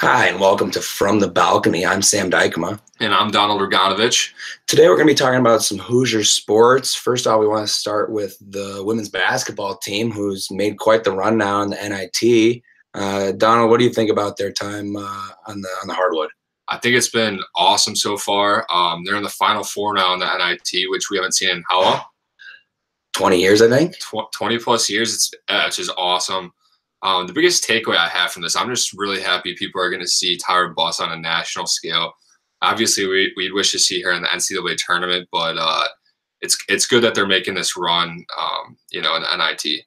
Hi, and welcome to From the Balcony. I'm Sam Dykema. And I'm Donald Roganovich. Today we're going to be talking about some Hoosier sports. First off, we want to start with the women's basketball team, who's made quite the run now in the NIT. Donald, what do you think about their time on the hardwood? I think it's been awesome so far. They're in the Final Four now in the NIT, which we haven't seen in how long? 20 years, I think. 20 plus years. It's just awesome. The biggest takeaway I have from this, I'm just really happy people are going to see Tyra Buss on a national scale. Obviously, we'd wish to see her in the NCAA tournament, but it's good that they're making this run, in the NIT.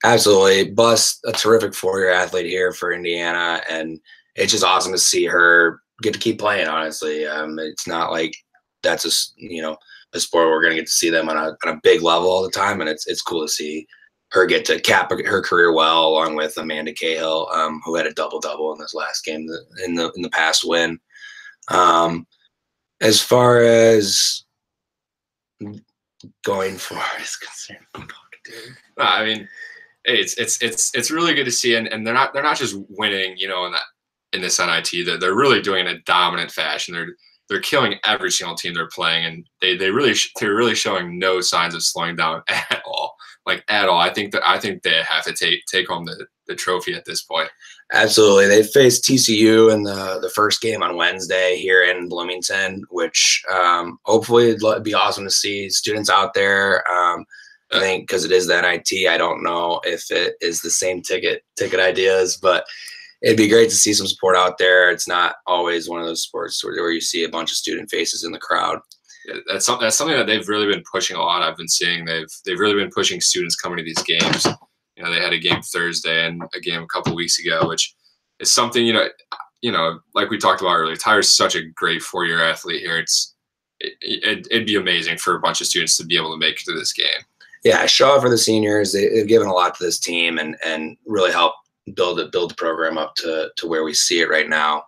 Absolutely. Buss, a terrific four-year athlete here for Indiana, and it's just awesome to see her get to keep playing, honestly. It's not like that's a sport where we're going to get to see them on a big level all the time, and it's cool to see her get to cap her career well, along with Amanda Cahill, who had a double-double in this last game in the past win. As far as going forward is concerned, I mean, hey, it's really good to see, and they're not just winning, in this NIT. They're really doing it in a dominant fashion. They're killing every single team they're playing, and they're really showing no signs of slowing down at all. At all. I think they have to take home the trophy at this point. Absolutely. They faced TCU in the first game on Wednesday here in Bloomington, which hopefully it'd be awesome to see students out there. I think because it is the NIT, I don't know if it is the same ticket ideas, but it'd be great to see some support out there. It's not always one of those sports where you see a bunch of student faces in the crowd. Yeah, that's something that they've really been pushing a lot. I've been seeing they've really been pushing students coming to these games. They had a game Thursday and a game a couple weeks ago, which is something like we talked about earlier. Tyra's such a great four-year athlete here. It'd be amazing for a bunch of students to be able to make it to this game. Yeah, show out for the seniors. They've given a lot to this team and really helped build the program up to where we see it right now.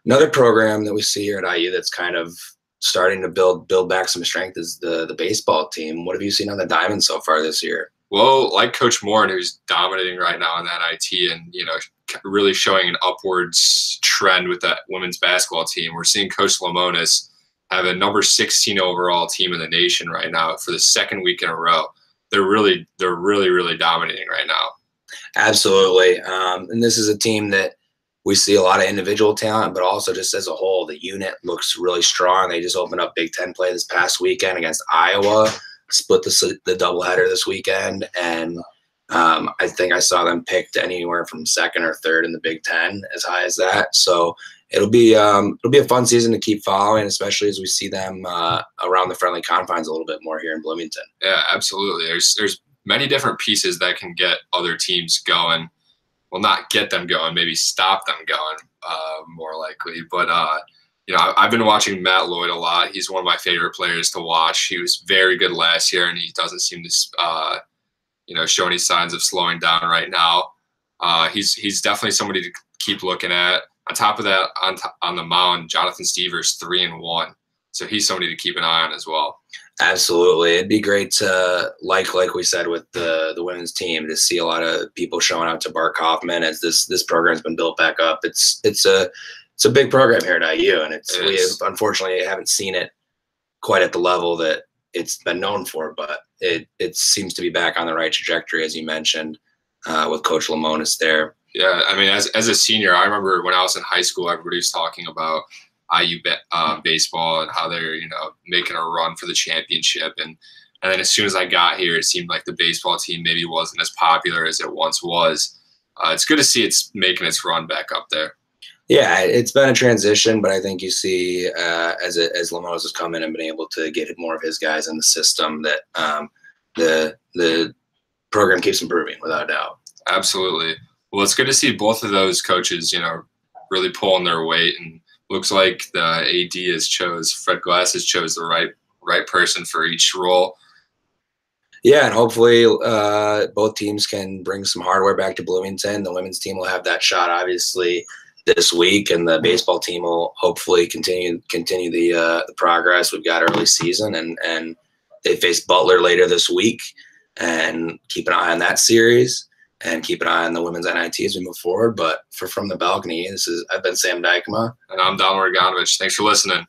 Another program that we see here at IU that's kind of starting to build back some strength is the baseball team. What have you seen on the diamond so far this year? Well, like Coach Moore, who's dominating right now in that NIT and, really showing an upwards trend with that women's basketball team. We're seeing Coach Lemonis have a number 16 overall team in the nation right now for the second week in a row. They're really dominating right now. Absolutely. And this is a team that we see a lot of individual talent, but also just as a whole, the unit looks really strong. They just opened up Big Ten play this past weekend against Iowa, split the doubleheader this weekend, and I think I saw them picked anywhere from second or third in the Big Ten, as high as that. So it'll be a fun season to keep following, especially as we see them around the friendly confines a little bit more here in Bloomington. Yeah, absolutely. There's many different pieces that can get other teams going. Well, not get them going, maybe stop them going, more likely. But, I've been watching Matt Lloyd a lot. He's one of my favorite players to watch. He was very good last year, and he doesn't seem to, show any signs of slowing down right now. He's definitely somebody to keep looking at. On top of that, on the mound, Jonathan Stevers 3-1. So he's somebody to keep an eye on as well. Absolutely. It'd be great to, like we said with the women's team, to see a lot of people showing out to Bart Kaufman as this program's been built back up. It's a big program here at IU, and we unfortunately haven't seen it quite at the level that it's been known for, but it seems to be back on the right trajectory, as you mentioned, with Coach Lemonis there. Yeah, I mean, as a senior, I remember when I was in high school, everybody was talking about IU baseball and how they're making a run for the championship, and then as soon as I got here, it seemed like the baseball team maybe wasn't as popular as it once was. It's good to see it's making its run back up there. Yeah, it's been a transition, but I think you see as Lemonis has come in and been able to get more of his guys in the system, that the program keeps improving without a doubt. Absolutely. Well, it's good to see both of those coaches, really pulling their weight, and looks like the AD Fred Glass has chose the right person for each role. Yeah, and hopefully both teams can bring some hardware back to Bloomington. The women's team will have that shot, obviously, this week, and the baseball team will hopefully continue the progress. We've got early season, and they face Butler later this week, and keep an eye on that series. and keep an eye on the women's NIT as we move forward. But From the Balcony, I've been Sam Dykema. And I'm Don Morganovich. Thanks for listening.